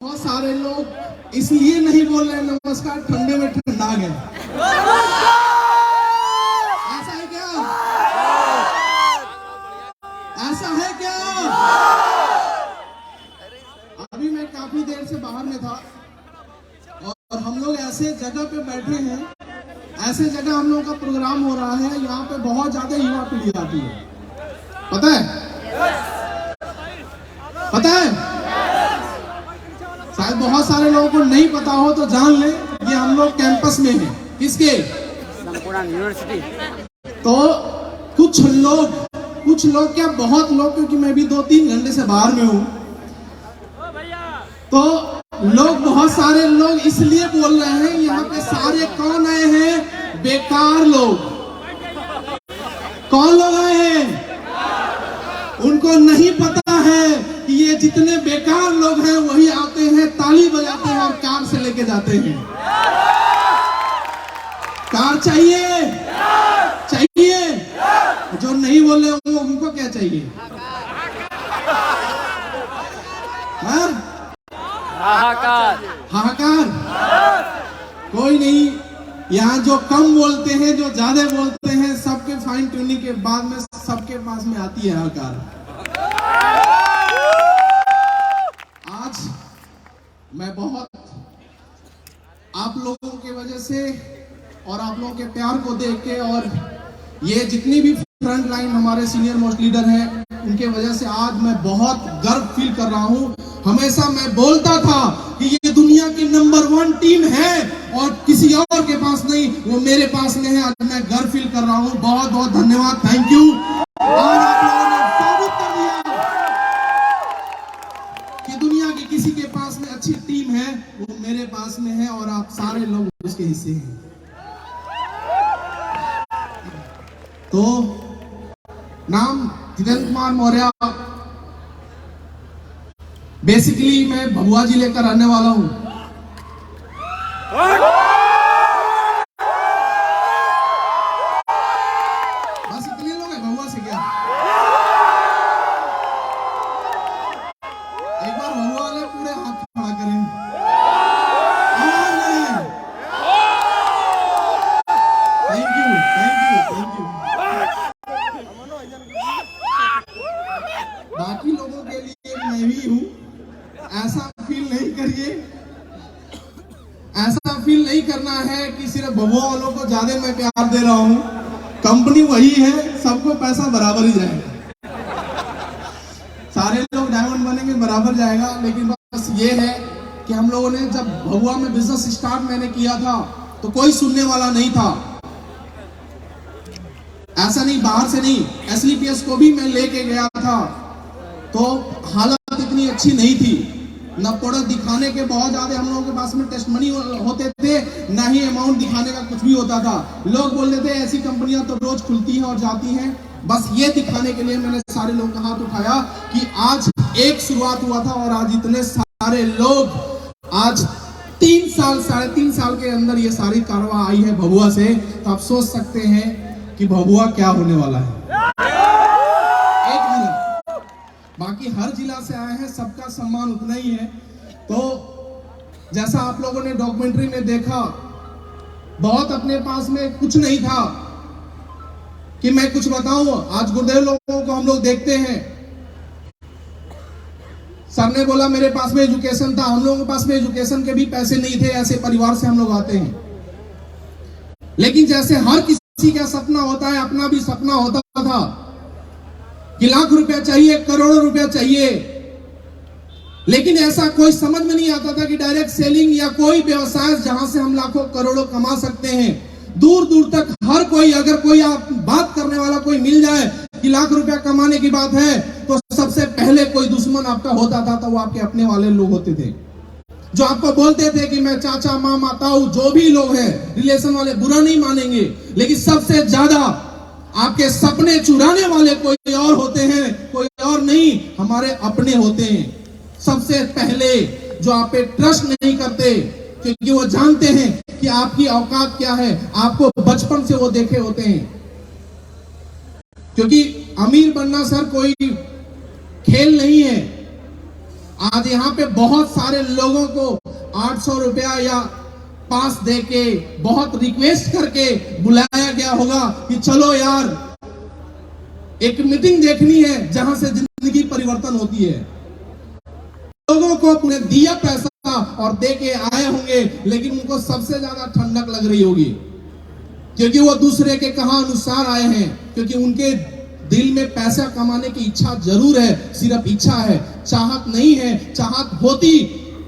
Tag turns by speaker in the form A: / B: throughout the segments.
A: बहुत सारे लोग इसलिए नहीं बोल रहे नमस्कार, ठंडे में ठंडा गए। ऐसा है क्या? ऐसा है क्या? अभी मैं काफी देर से बाहर में था और हम लोग ऐसे जगह पे बैठे हैं, ऐसे जगह हम लोगों का प्रोग्राम हो रहा है, यहाँ पे बहुत ज्यादा युवा पीढ़ी आती है। पता है? पता है? शायद बहुत सारे लोगों को नहीं पता हो तो जान ले, ये हम लोग कैंपस में हैं। किसके? यूनिवर्सिटी। तो कुछ लोग क्या, बहुत लोग, क्योंकि मैं भी 2-3 घंटे से बाहर में हूँ, तो लोग, बहुत सारे लोग इसलिए बोल रहे हैं यहाँ पे सारे कौन आए हैं? बेकार लोग। कौन लोग आए हैं? उनको नहीं पता है कि ये जितने बेकार लोग हैं वही आते हैं, ताली बजाते हैं और कार से लेके जाते हैं। कार चाहिए? चाहिए? जो नहीं बोले वो, उनको क्या चाहिए? हाँ? हाहाकार। कोई नहीं, यहाँ जो कम बोलते हैं, जो ज्यादा बोलते हैं, सबके फाइन ट्यूनिंग के बाद में सबके पास में आती है हाहाकार। आज मैं बहुत आप लोगों की वजह से और आप लोगों के प्यार को देख के, और ये जितनी भी फ्रंट लाइन हमारे सीनियर मोस्ट लीडर हैं, उनके वजह से आज मैं बहुत गर्व फील कर रहा हूं। हमेशा मैं बोलता था कि ये दुनिया की नंबर 1 टीम है और किसी और के पास नहीं, वो मेरे पास में है। आज मैं गर्व फील कर रहा हूं। बहुत बहुत धन्यवाद, थैंक यू। और आप लोगों ने साबित कर दिया कि दुनिया की किसी के पास में अच्छी टीम है, वो मेरे पास में है, और आप सारे लोग उसके हिस्से हैं। तो नाम जितेंद्र कुमार मौर्य। बेसिकली मैं भभुआ जिले का रहने वाला हूं। बस इतने लोग हैं भभुआ से क्या? एक बार भभुआ वाले पूरे हाथ खड़ा करें। Thank you, thank you, thank you. बाकी लोगों के लिए मैं भी हूं। ऐसा फील नहीं करिए, ऐसा फील नहीं करना है कि सिर्फ भभुआ वालों को ज्यादा मैं प्यार दे रहा हूं। कंपनी वही है, सबको पैसा बराबर ही जाएगा। सारे लोग डायमंड बनेंगे, बराबर जाएगा। लेकिन बस ये है कि हम लोगों ने जब भभुआ में बिजनेस स्टार्ट मैंने किया था तो कोई सुनने वाला नहीं था। ऐसा नहीं, बाहर से नहीं, SLPS को भी मैं लेके गया था तो हालत इतनी अच्छी नहीं थी। न प्रोडक्ट दिखाने के बहुत ज्यादा हम लोगों के पास में टेस्ट मनी होते थे, ना ही अमाउंट दिखाने का कुछ भी होता था। लोग बोलते थे ऐसी कंपनियां तो रोज खुलती हैं और जाती हैं। बस ये दिखाने के लिए मैंने सारे लोगों का हाथ उठाया कि आज एक शुरुआत हुआ था और आज इतने सारे लोग, आज 3 साल, 3.5 साल के अंदर ये सारी कारवां आई है भभुआ से। तो आप सोच सकते हैं कि भभुआ क्या होने वाला है। बाकी हर जिला से आए हैं, सबका सम्मान उतना ही है। तो जैसा आप लोगों ने डॉक्यूमेंट्री में देखा, बहुत अपने पास में कुछ नहीं था कि मैं कुछ बताऊं। आज गुरुदेव लोगों को हम लोग देखते हैं, सर ने बोला मेरे पास में एजुकेशन था, हम लोगों के पास में एजुकेशन के भी पैसे नहीं थे। ऐसे परिवार से हम लोग आते हैं। लेकिन जैसे हर किसी का सपना होता है, अपना भी सपना होता था कि लाख रुपया चाहिए, करोड़ों रुपया चाहिए। लेकिन ऐसा कोई समझ में नहीं आता था कि डायरेक्ट सेलिंग या कोई व्यवसाय जहां से हम लाखों करोड़ों कमा सकते हैं। दूर दूर तक हर कोई, अगर कोई आप बात करने वाला कोई मिल जाए कि लाख रुपया कमाने की बात है, तो सबसे पहले कोई दुश्मन आपका होता था तो वो आपके अपने वाले लोग होते थे, जो आपको बोलते थे कि मैं चाचा, मामा, ताऊ, जो भी लोग हैं रिलेशन वाले, बुरा नहीं मानेंगे। लेकिन सबसे ज्यादा आपके सपने चुराने वाले कोई और होते हैं, कोई और नहीं, हमारे अपने होते हैं। सबसे पहले जो आप पे ट्रस्ट नहीं करते, क्योंकि वो जानते हैं कि आपकी औकात क्या है। आपको बचपन से वो देखे होते हैं। क्योंकि अमीर बनना सर कोई खेल नहीं है। आज यहाँ पे बहुत सारे लोगों को 800 रुपया या पास देके बहुत रिक्वेस्ट करके बुलाया गया होगा कि चलो यार एक मीटिंग देखनी है जहां से जिंदगी परिवर्तन होती है। लोगों को अपने दिया पैसा और दे के आए होंगे, लेकिन उनको सबसे ज्यादा ठंडक लग रही होगी क्योंकि वो दूसरे के कहा अनुसार आए हैं, क्योंकि उनके दिल में पैसा कमाने की इच्छा जरूर है, सिर्फ इच्छा है, चाहत नहीं है। चाहत होती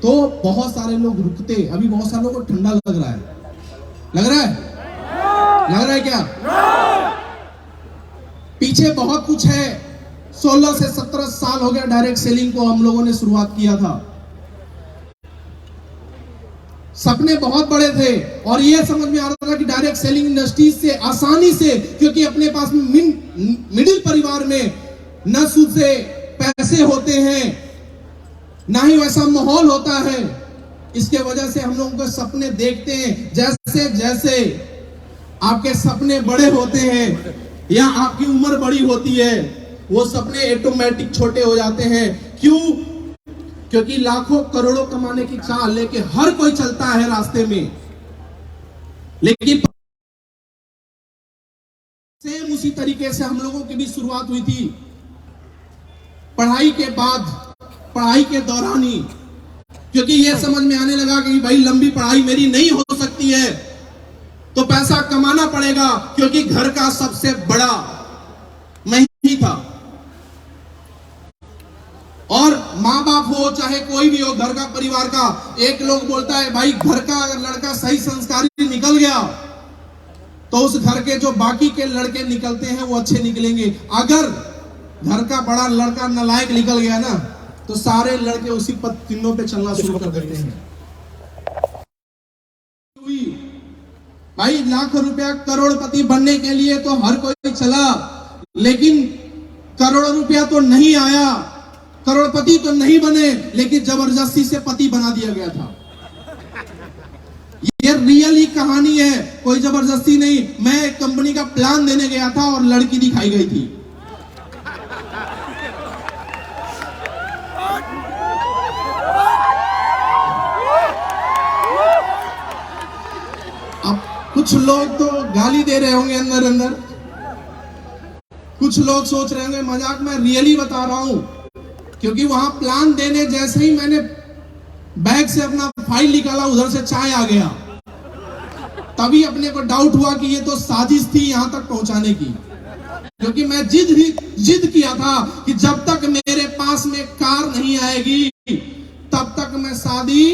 A: तो बहुत सारे लोग रुकते। अभी बहुत सारे लोगों को ठंडा लग रहा है, लग रहा है, लग रहा है क्या? पीछे बहुत कुछ है। 16 से 17 साल हो गया डायरेक्ट सेलिंग को हम लोगों ने शुरुआत किया था। सपने बहुत बड़े थे और ये समझ में आ रहा था कि डायरेक्ट सेलिंग इंडस्ट्रीज से आसानी से, क्योंकि अपने पास मिडिल परिवार में न सूद से पैसे होते हैं, ना ही वैसा माहौल होता है। इसके वजह से हम लोगों के सपने देखते हैं। जैसे जैसे आपके सपने बड़े होते हैं या आपकी उम्र बड़ी होती है, वो सपने ऑटोमेटिक छोटे हो जाते हैं। क्यों? क्योंकि लाखों करोड़ों कमाने की चाह लेके हर कोई चलता है रास्ते में, लेकिन सेम उसी तरीके से हम लोगों की भी शुरुआत हुई थी। पढ़ाई के बाद, पढ़ाई के दौरान ही, क्योंकि ये समझ में आने लगा कि भाई लंबी पढ़ाई मेरी नहीं हो सकती है, तो पैसा कमाना पड़ेगा, क्योंकि घर का सबसे बड़ा मैं ही था। और माँ बाप हो चाहे कोई भी हो, घर का परिवार का, एक लोग बोलता है भाई घर का अगर लड़का सही संस्कारी निकल गया तो उस घर के जो बाकी के लड़के निकलते हैं वो अच्छे निकलेंगे। अगर घर का बड़ा लड़का नालायक निकल गया ना, तो सारे लड़के उसी पत्तिनों पे चलना शुरू कर देते हैं। भाई लाख रुपया करोड़पति बनने के लिए तो हर कोई चला, लेकिन करोड़ रुपया तो नहीं आया, करोड़पति तो नहीं बने, लेकिन जबरदस्ती से पति बना दिया गया था। ये रियल ही कहानी है, कोई जबरदस्ती नहीं। मैं एक कंपनी का प्लान देने गया था और लड़की दिखाई गई थी। अब कुछ लोग तो गाली दे रहे होंगे अंदर अंदर, कुछ लोग सोच रहे होंगे मजाक में, रियली बता रहा हूं। क्योंकि वहां प्लान देने जैसे ही मैंने बैग से अपना फाइल निकाला, उधर से चाय आ गया, तभी अपने को डाउट हुआ कि ये तो साजिश थी यहां तक पहुंचाने की। क्योंकि मैं जिद किया था कि जब तक मेरे पास में कार नहीं आएगी तब तक मैं शादी।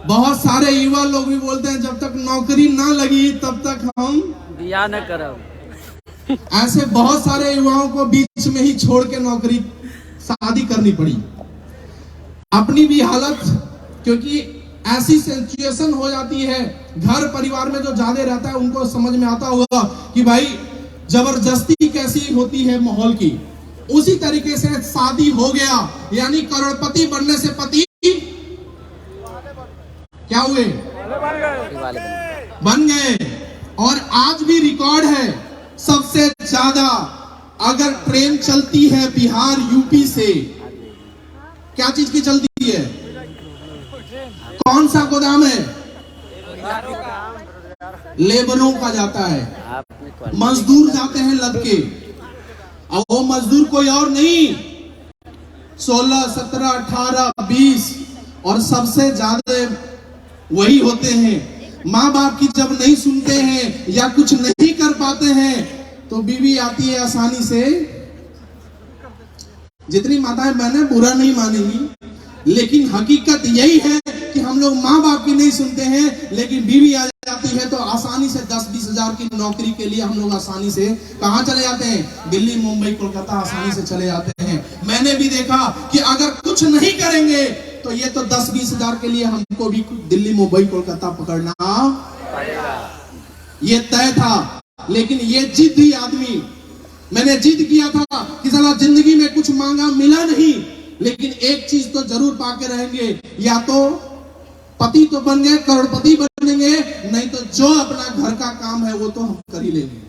A: बहुत सारे युवा लोग भी बोलते हैं जब तक नौकरी ना लगी तब तक हम बियाह न करब। ऐसे बहुत सारे युवाओं को बीच में ही छोड़ के नौकरी शादी करनी पड़ी। अपनी भी हालत, क्योंकि ऐसी सिचुएशन हो जाती है, घर परिवार में जो ज्यादा रहता है उनको समझ में आता होगा कि भाई जबरदस्ती कैसी होती है माहौल की। उसी तरीके से शादी हो गया, यानी करोड़पति बनने से पति क्या हुए? बन गए। और आज भी रिकॉर्ड है, सबसे ज्यादा अगर ट्रेन चलती है बिहार यूपी से, क्या चीज की चलती है? कौन सा गोदाम है? लेबरों का जाता है, मजदूर जाते हैं लद के। अब वो मजदूर कोई और नहीं, 16, 17, 18, 20 और सबसे ज्यादा वही होते हैं। माँ बाप की जब नहीं सुनते हैं या कुछ नहीं कर पाते हैं तो बीवी आती है आसानी से। जितनी माताएं बहनें बुरा नहीं मानेंगी, लेकिन हकीकत यही है कि हम लोग माँ बाप की नहीं सुनते हैं, लेकिन बीवी आ जाती है तो आसानी से 10-20 हजार की नौकरी के लिए हम लोग आसानी से कहाँ चले जाते हैं? दिल्ली, मुंबई, कोलकाता आसानी से चले जाते हैं। मैंने भी देखा कि अगर कुछ नहीं करेंगे तो ये तो 10-20 हजार के लिए हमको भी दिल्ली, मुंबई, कोलकाता पकड़ना ये तय था। लेकिन ये जिद्दी आदमी, मैंने जिद किया था कि साला जिंदगी में कुछ मांगा मिला नहीं, लेकिन एक चीज तो जरूर पाके रहेंगे, या तो पति तो बन गए, करोड़पति बनेंगे, नहीं तो जो अपना घर का काम है वो तो हम कर ही लेंगे।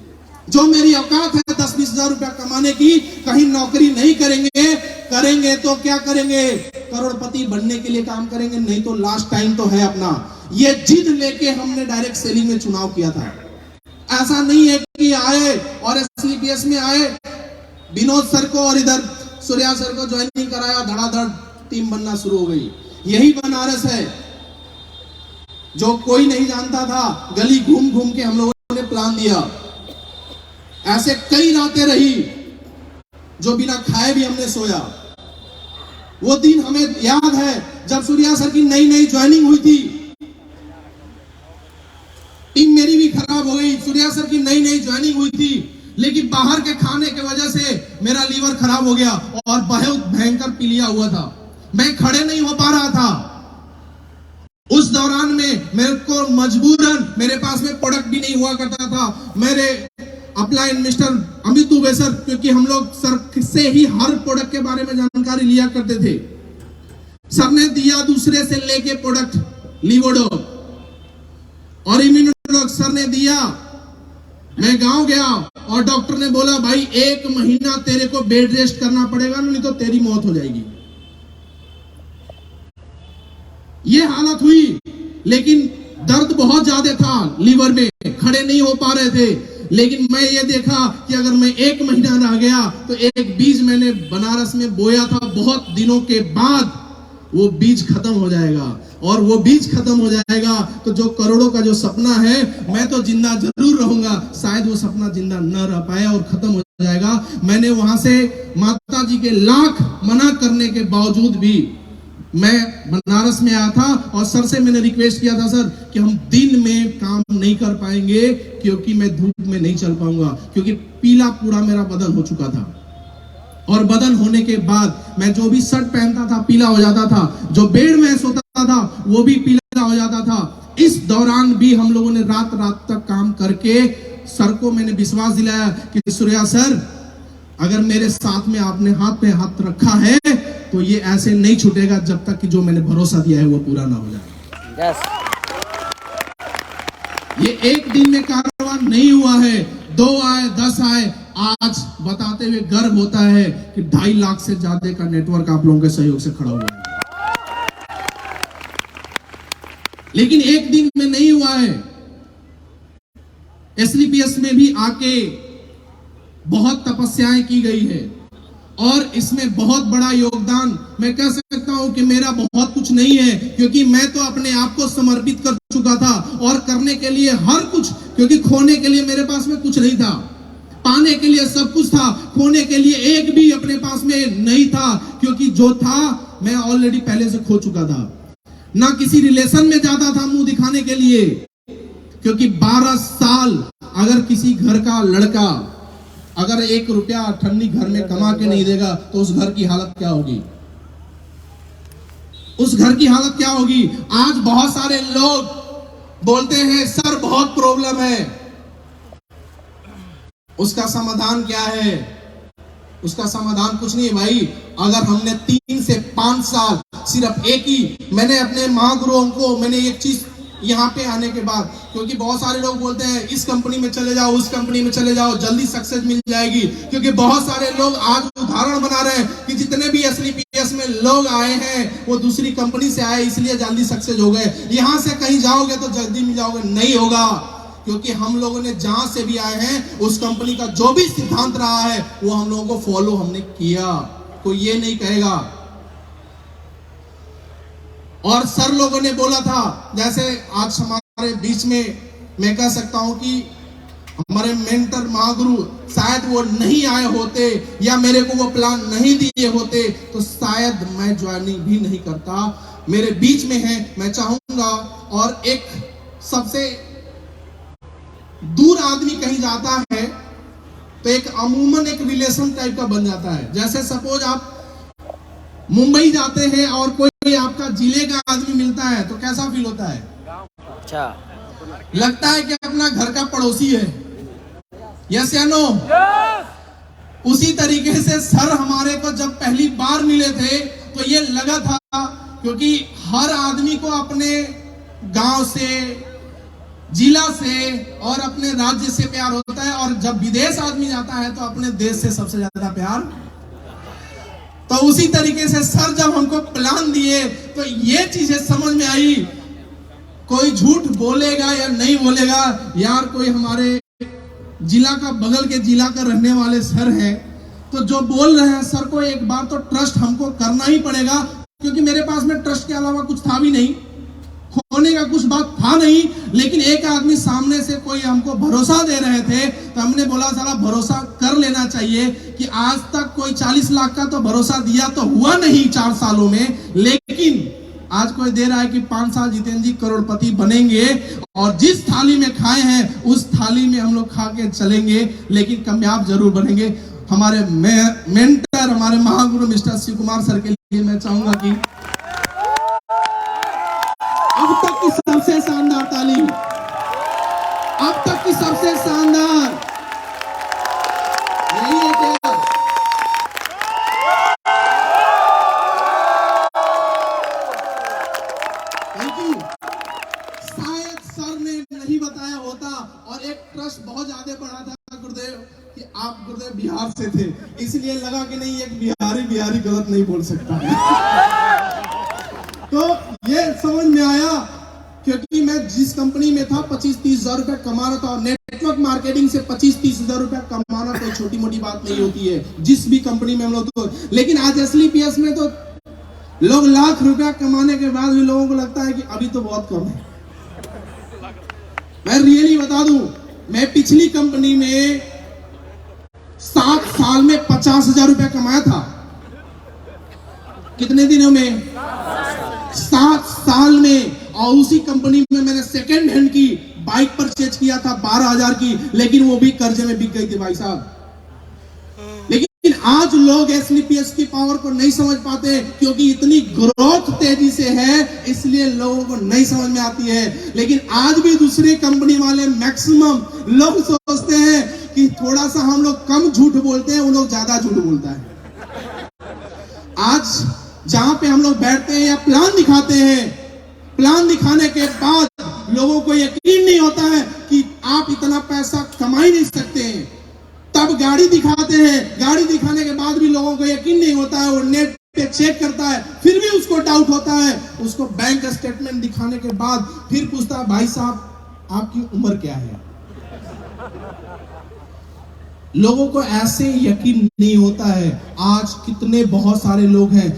A: जो मेरी औकात है 10-20 हजार रुपया कमाने की, कहीं नौकरी नहीं करेंगे, करेंगे तो क्या करेंगे, करोड़पति बनने के लिए काम करेंगे, नहीं तो लास्ट टाइम तो है अपना। ये जिद लेके हमने डायरेक्ट सेलिंग में चुनाव किया था। ऐसा नहीं है कि आए और एसलीपीएस में आए, विनोद सर को और इधर सूर्या सर को ज्वाइनिंग कराया, धड़ाधड़ टीम बनना शुरू हो गई। यही बनारस है जो कोई नहीं जानता था, गली घूम घूम के हम लोगों ने प्लान दिया। ऐसे कई रातें रही जो बिना खाए भी हमने सोया। वो दिन हमें याद है जब सूर्या सर की नई नई ज्वाइनिंग हुई थी, टीम मेरी भी खराब हो गई, सूर्या सर की नई नई ज्वाइनिंग हुई थी, लेकिन बाहर के खाने के वजह से मेरा लीवर खराब हो गया और बहुत भयंकर पीलिया हुआ था। मैं खड़े नहीं हो पा रहा था। उस दौरान में मेरे को मजबूरन, मेरे पास में प्रोडक्ट भी नहीं हुआ करता था। मेरे upline mister Amit Dubey sir, क्योंकि हम लोग सर से ही हर प्रोडक्ट के बारे में जानकारी लिया करते थे, सर ने दिया दूसरे से लेके प्रोडक्ट लिवोडो और इम्यूनोडॉग सर ने दिया। मैं गांव गया और डॉक्टर ने बोला भाई 1 महीना तेरे को बेड रेस्ट करना पड़ेगा, नहीं तो तेरी मौत हो जाएगी। ये हालत हुई, लेकिन दर्द बहुत ज्यादा था लीवर में, खड़े नहीं हो पा रहे थे। लेकिन मैं ये देखा कि अगर मैं 1 महीना रह गया तो एक बीज मैंने बनारस में बोया था, बहुत दिनों के बाद वो बीज खत्म हो जाएगा। और वो बीज खत्म हो जाएगा तो जो करोड़ों का जो सपना है, मैं तो जिंदा जरूर रहूंगा, शायद वो सपना जिंदा न रह पाए और खत्म हो जाएगा। मैंने वहां से माता जी के लाख मना करने के बावजूद भी मैं बनारस में आया था और सर से मैंने रिक्वेस्ट किया था, सर कि हम दिन में काम नहीं कर पाएंगे क्योंकि मैं धूप में नहीं चल पाऊंगा, क्योंकि पीला पूरा मेरा बदन हो चुका था। और बदन होने के बाद मैं जो भी शर्ट पहनता था पीला हो जाता था, जो बेड में सोता था वो भी पीला हो जाता था। इस दौरान भी हम लोगों ने रात रात तक काम करके सर को मैंने विश्वास दिलाया कि सूर्या सर, अगर मेरे साथ में आपने हाथ पे हाथ रखा है तो ये ऐसे नहीं छूटेगा जब तक कि जो मैंने भरोसा दिया है वो पूरा ना हो जाए। yes. ये एक दिन में कारवां नहीं हुआ है, 2 आए 10 आए, आज बताते हुए गर्व होता है कि 2.5 लाख से ज्यादा का नेटवर्क आप लोगों के सहयोग से खड़ा हुआ है। लेकिन एक दिन में नहीं हुआ है। एसलीपीएस में भी आके बहुत तपस्याएं की गई है और इसमें बहुत बड़ा योगदान मैं कह सकता हूं कि मेरा बहुत कुछ नहीं है, क्योंकि मैं तो अपने आप को समर्पित कर चुका था और करने के लिए हर कुछ, क्योंकि खोने के लिए मेरे पास में कुछ नहीं था, पाने के लिए सब कुछ था, खोने के लिए एक भी अपने पास में नहीं था, क्योंकि जो था मैं ऑलरेडी पहले से खो चुका था। ना किसी रिलेशन में जाता था मुंह दिखाने के लिए, क्योंकि 12 साल अगर किसी घर का लड़का अगर 1 रुपया ठन्नी घर में कमा के नहीं देगा तो उस घर की हालत क्या होगी, उस घर की हालत क्या होगी। आज बहुत सारे लोग बोलते हैं सर बहुत प्रॉब्लम है, उसका समाधान क्या है? उसका समाधान कुछ नहीं है भाई। अगर हमने 3 से 5 साल सिर्फ एक ही, मैंने अपने महागुरुओं को मैंने एक चीज यहाँ पे आने के बाद, क्योंकि बहुत सारे लोग बोलते हैं इस कंपनी में चले जाओ, उस कंपनी में चले जाओ, जल्दी सक्सेस मिल जाएगी, क्योंकि बहुत सारे लोग आज उदाहरण बना रहे हैं कि जितने भी एसलीपीएस में लोग आए हैं वो दूसरी कंपनी से आए इसलिए जल्दी सक्सेस हो गए। यहां से कहीं जाओगे तो जल्दी मिल जाओगे, नहीं होगा, क्योंकि हम लोगों ने जहां से भी आए हैं उस कंपनी का जो भी सिद्धांत रहा है वो हम लोगों को फॉलो हमने किया। कोई ये नहीं कहेगा। और सर लोगों ने बोला था, जैसे आज हमारे बीच में मैं कह सकता हूं कि हमारे मेंटर महागुरु शायद वो नहीं आए होते या मेरे को वो प्लान नहीं दिए होते तो शायद मैं ज्वाइनिंग भी नहीं करता। मेरे बीच में है, मैं चाहूंगा। और एक सबसे दूर आदमी कहीं जाता है तो एक अमूमन एक रिलेशन टाइप का बन जाता है। जैसे सपोज आप मुंबई जाते हैं और कोई आपका जिले का आदमी मिलता है तो कैसा फील होता है? अच्छा लगता है कि अपना घर का पड़ोसी है। यस या नो? उसी तरीके से सर हमारे को जब पहली बार मिले थे तो ये लगा था, क्योंकि हर आदमी को अपने गांव से, जिला से और अपने राज्य से प्यार होता है, और जब विदेश आदमी जाता है तो अपने देश से सबसे ज्यादा प्यार। तो उसी तरीके से सर जब हमको प्लान दिए तो ये चीजें समझ में आई, कोई झूठ बोलेगा या नहीं बोलेगा यार, कोई हमारे जिला का, बगल के जिला का रहने वाले सर हैं, तो जो बोल रहे हैं सर को एक बार तो ट्रस्ट हमको करना ही पड़ेगा, क्योंकि मेरे पास में ट्रस्ट के अलावा कुछ था भी नहीं, खोने का कुछ बात था नहीं। लेकिन एक आदमी सामने से कोई हमको भरोसा दे रहे थे, तो हमने बोला साला भरोसा कर लेना चाहिए कि आज तक कोई 40 लाख का तो भरोसा दिया तो हुआ नहीं 4 सालों में, लेकिन आज कोई दे रहा है कि 5 साल जितेंद्र जी करोड़पति बनेंगे और जिस थाली में खाए हैं उस थाली में हम लोग खा के चलेंगे, लेकिन कामयाब जरूर बनेंगे। हमारे मेंटर, हमारे महागुरु मिस्टर शिव कुमार सर के लिए मैं चाहूंगा कि अब तक की सबसे शानदार तालीम, अब तक की सबसे शानदार, यही है क्या? Thank you. शायद सर ने नहीं बताया होता और एक ट्रस्ट बहुत ज्यादा बढ़ा था गुरुदेव कि आप गुरुदेव बिहार से थे, इसलिए लगा कि नहीं एक बिहारी गलत नहीं बोल सकता तो ये समझ में आया, क्योंकि मैं जिस कंपनी में था 25-30 हजार रुपए कमा रहा था, और नेटवर्क मार्केटिंग से 25-30 हजार रुपए कमाना कोई छोटी मोटी बात नहीं होती है जिस भी कंपनी में हम लोग तो। लेकिन आज SLPS में तो लोग लाख रुपया कमाने के बाद भी लोगों को लगता है कि अभी तो बहुत कम है। मैं रियली बता दूं, मैं पिछली कंपनी में 7 साल में 50,000 रुपया कमाया था। कितने दिनों में? 7 साल में। और उसी कंपनी में मैंने सेकेंड हैंड की बाइक परचेज किया था 12,000 की, लेकिन वो भी कर्जे में बिक गई थी भाई साहब। लेकिन आज लोग SLPS की पावर को नहीं समझ पाते, क्योंकि इतनी ग्रोथ तेजी से है, इसलिए लोगों को नहीं समझ में आती है। लेकिन आज भी दूसरी कंपनी वाले मैक्सिमम लोग सोचते हैं कि थोड़ा सा हम लोग कम झूठ बोलते हैं, वो लोग ज्यादा झूठ बोलता है। आज जहां पे हम लोग बैठते हैं या प्लान दिखाते हैं, प्लान दिखाने के बाद लोगों को यकीन नहीं होता है कि आप इतना पैसा कमा ही नहीं सकते हैं, तब गाड़ी दिखाते हैं, गाड़ी दिखाने के बाद भी लोगों को यकीन नहीं होता है, वो नेट पे चेक करता है, फिर भी उसको डाउट होता है, उसको बैंक स्टेटमेंट दिखाने के बाद फिर पूछता है भाई साहब आपकी उम्र क्या है। लोगों को ऐसे यकीन नहीं होता है। आज कितने बहुत सारे लोग हैं,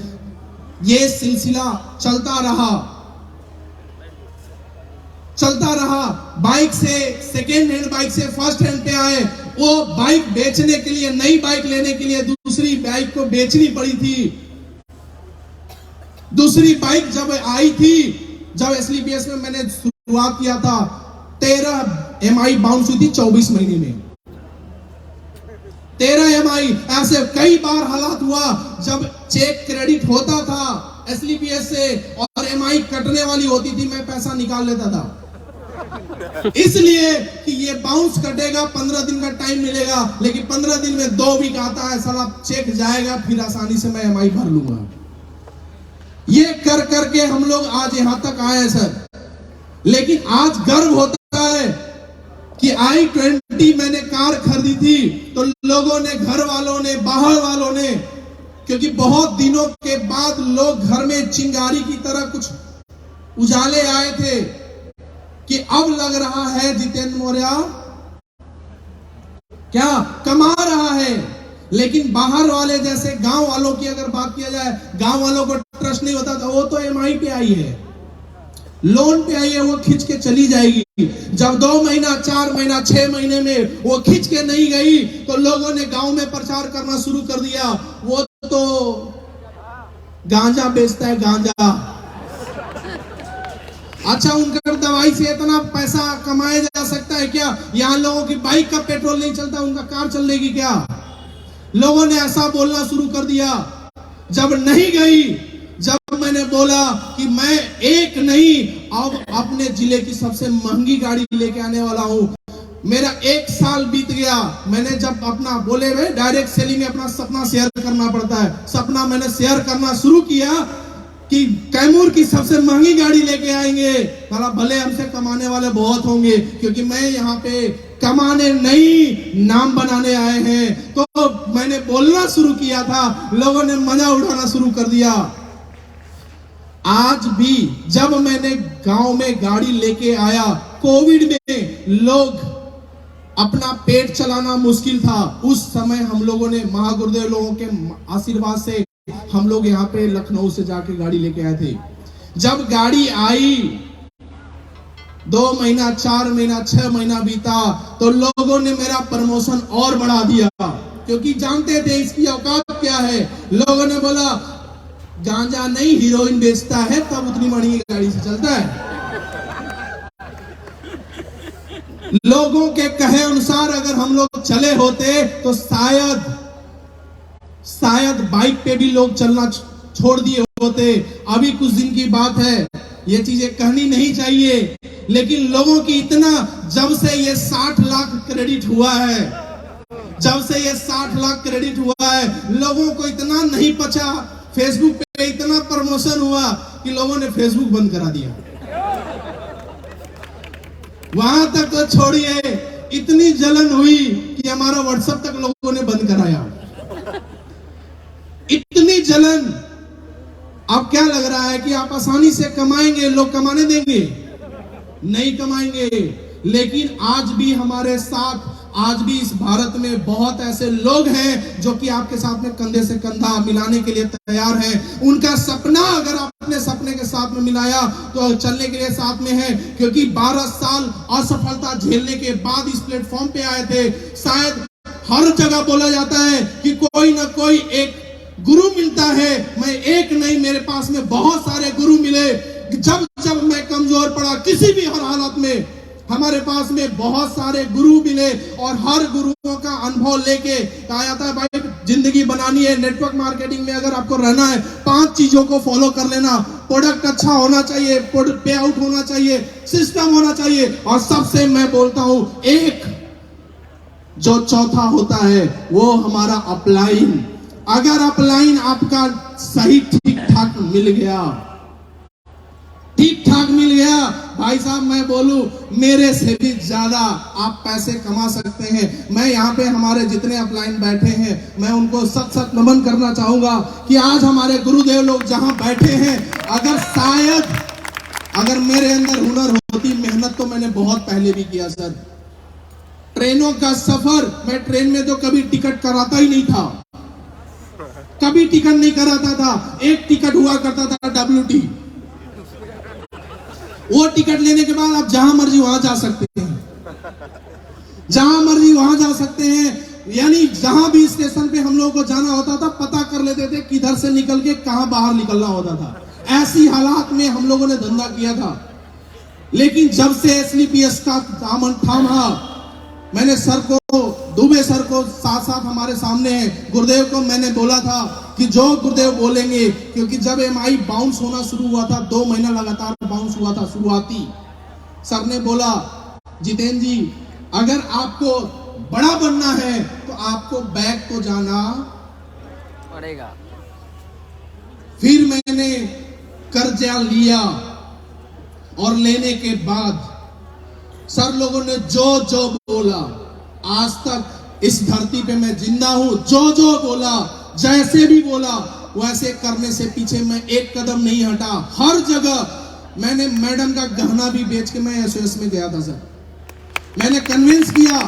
A: ये सिलसिला चलता रहा, बाइक से सेकेंड हैंड बाइक से फर्स्ट हैंड पे आए, वो बाइक बेचने के लिए, नई बाइक लेने के लिए दूसरी बाइक को बेचनी पड़ी थी। दूसरी बाइक जब आई थी, जब SLPS में मैंने शुरुआत किया था, 13 MI बाउंस हुई थी 24 महीने में। 13 MI। ऐसे कई बार हालात हुआ जब चेक क्रेडिट होता था SLPS से और MI कटने वाली होती थी, मैं पैसा निकाल लेता था, इसलिए कि ये बाउंस कटेगा, 15 दिन का टाइम मिलेगा, लेकिन 15 दिन में 2 वीक आता है, साला चेक जाएगा, फिर आसानी से मैं MI भर लूंगा। ये कर करके हम लोग आज यहां तक आए हैं सर। लेकिन आज गर्व होता है कि i20 मैंने कार खरीदी थी, तो लोगों ने, घर वालों ने, बाहर वालों ने, क्योंकि बहुत दिनों के बाद लोग घर में चिंगारी की तरह कुछ उजाले आए थे कि अब लग रहा है जितेंद्र मौर्य क्या कमा रहा है। लेकिन बाहर वाले, जैसे गांव वालों की अगर बात किया जाए, गांव वालों को ट्रस्ट नहीं होता, तो वो तो MI पे आई है, लोन पे आई है, वो खींच के चली जाएगी। जब 2 महीना, 4 महीना, 6 महीने में वो खींच के नहीं गई, तो लोगों ने गांव में प्रचार करना शुरू कर दिया, वो तो गांजा बेचता है, गांजा। अच्छा, उनका दवाई से इतना पैसा कमाया जा सकता है क्या? यहाँ लोगों की बाइक का पेट्रोल नहीं चलता, उनका कार चलेगी क्या? लोगों ने ऐसा बोलना शुरू कर दिया। जब नहीं गई, जब मैंने बोला कि मैं एक नहीं, अब अपने जिले की सबसे महंगी गाड़ी लेके आने वाला हूं, मेरा 1 साल बीत गया। मैंने जब अपना, बोले भाई डायरेक्ट सेलिंग में अपना सपना शेयर करना पड़ता है, सपना मैंने शेयर करना शुरू किया कि कैमूर की सबसे महंगी गाड़ी लेके आएंगे। भले हमसे कमाने वाले बहुत होंगे, क्योंकि मैं यहाँ पे कमाने नहीं, नाम बनाने आए हैं। तो मैंने मैंने बोलना शुरू किया था, लोगों ने मजा उठाना शुरू कर दिया। आज भी जब मैंने गांव में गाड़ी लेके आया, कोविड में लोग अपना पेट चलाना मुश्किल था, उस समय हम लोगों ने महागुरुदेव लोगों के आशीर्वाद से हम लोग यहाँ पे लखनऊ से जाके गाड़ी लेके आए थे। जब गाड़ी आई 2 महीना, 4 महीना, 6 महीना बीता तो लोगों ने मेरा प्रमोशन और बढ़ा दिया, क्योंकि जानते थे इसकी औकात क्या है। लोगों ने बोला गांजा नहीं हीरोइन बेचता है, तब उतनी महंगी गाड़ी से चलता है। लोगों के कहे अनुसार अगर हम लोग चले होते तो शायद बाइक पे भी लोग चलना छोड़ दिए होते। अभी कुछ दिन की बात है, ये चीजें कहनी नहीं चाहिए, लेकिन लोगों की इतना, जब से ये 60 लाख क्रेडिट हुआ है, जब से ये 60 लाख क्रेडिट हुआ है, लोगों को इतना नहीं पचा, फेसबुक पे इतना प्रमोशन हुआ कि लोगों ने फेसबुक बंद करा दिया। वहां तक तो छोड़िए, इतनी जलन हुई कि हमारा व्हाट्सएप तक लोगों ने बंद कराया। इतनी जलन। अब क्या लग रहा है कि आप आसानी से कमाएंगे, लोग कमाने देंगे? नहीं कमाएंगे। लेकिन आज भी हमारे साथ, आज भी इस भारत में बहुत ऐसे लोग हैं जो कि आपके साथ में कंधे से कंधा मिलाने के लिए तैयार हैं। उनका सपना अगर आप अपने सपने के साथ में मिलाया तो चलने के लिए साथ में है, क्योंकि 12 साल असफलता झेलने के बाद इस प्लेटफॉर्म पे आए थे। शायद हर जगह बोला जाता है कि कोई ना कोई एक गुरु मिलता है, मैं एक नहीं, मेरे पास में बहुत सारे गुरु मिले। जब जब मैं कमजोर पड़ा, किसी भी हर हालत में हमारे पास में बहुत सारे गुरु मिले, और हर गुरुओं का अनुभव लेके आया था। भाई जिंदगी बनानी है, नेटवर्क मार्केटिंग में अगर आपको रहना है, 5 चीजों को फॉलो कर लेना। प्रोडक्ट अच्छा होना चाहिए, पे आउट होना चाहिए, सिस्टम होना चाहिए, और सबसे मैं बोलता हूं एक जो चौथा होता है वो हमारा अपलाइन। अगर अपलाइन आपका सही ठीक ठाक मिल गया, ठीक ठाक मिल गया, भाई साहब मैं बोलूं मेरे से भी ज्यादा आप पैसे कमा सकते हैं। मैं यहाँ पे हमारे जितने अपलाइन बैठे हैं, मैं उनको सत सत नमन करना चाहूंगा कि आज हमारे गुरुदेव लोग जहां बैठे हैं, अगर मेरे अंदर हुनर होती, मेहनत तो मैंने बहुत पहले भी किया सर। ट्रेनों का सफर, मैं ट्रेन में तो कभी टिकट कराता ही नहीं था, कभी टिकट नहीं कराता था। एक टिकट हुआ करता था WT, वो टिकट लेने के बाद आप जहां मर्जी वहां जा सकते हैं, जहां मर्जी वहां जा सकते हैं। यानी जहां भी स्टेशन पे हम लोगों को जाना होता था, पता कर लेते थे किधर से निकल के कहां बाहर निकलना होता था। ऐसी हालात में हम लोगों ने धंधा किया था। लेकिन जब से SLPS का दामन थामा, मैंने सर को, दुबे सर को साथ साथ हमारे सामने है, गुरुदेव को मैंने बोला था कि जो गुरुदेव बोलेंगे, क्योंकि जब MI बाउंस होना शुरू हुआ था, 2 महीना लगातार बाउंस हुआ था शुरुआती, सर ने बोला जितेंद्र जी अगर आपको बड़ा बनना है तो आपको बैक तो जाना पड़ेगा। फिर मैंने कर्जा लिया, और लेने के बाद सर लोगों ने जो जो बोला, आज तक इस धरती पे मैं जिंदा हूं, जो जो बोला, जैसे भी बोला, वैसे करने से पीछे मैं एक कदम नहीं हटा। हर जगह मैंने मैडम का गहना भी बेच के मैं SOS में गया था सर। मैंने कन्विंस किया,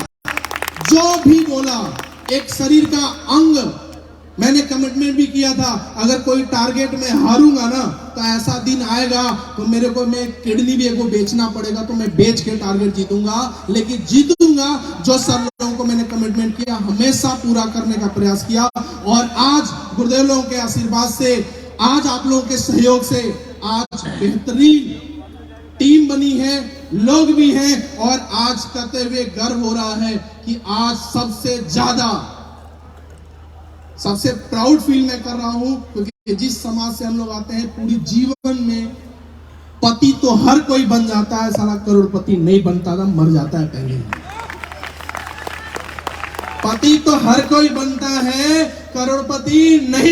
A: जो भी बोला, एक शरीर का अंग, मैंने कमिटमेंट भी किया था, अगर कोई टारगेट में हारूंगा ना तो ऐसा दिन आएगा तो मेरे को, मैं किडनी भी एक को बेचना पड़ेगा तो मैं बेच के टारगेट जीतूंगा, लेकिन जीतूंगा जो सब लोगों को मैंने कमिटमेंट किया हमेशा पूरा करने का प्रयास किया। और आज गुरुदेव लोगों के आशीर्वाद से, आज आप लोगों के सहयोग से आज बेहतरीन टीम बनी है, लोग भी हैं, और आज करते हुए गर्व हो रहा है कि आज सबसे प्राउड फील मैं कर रहा हूं, क्योंकि जिस समाज से हम लोग आते हैं, पूरी जीवन में पति तो हर कोई बन जाता है, साला करोड़पति नहीं बनता था, मर जाता है पहले। पति तो हर कोई बनता है, करोड़पति नहीं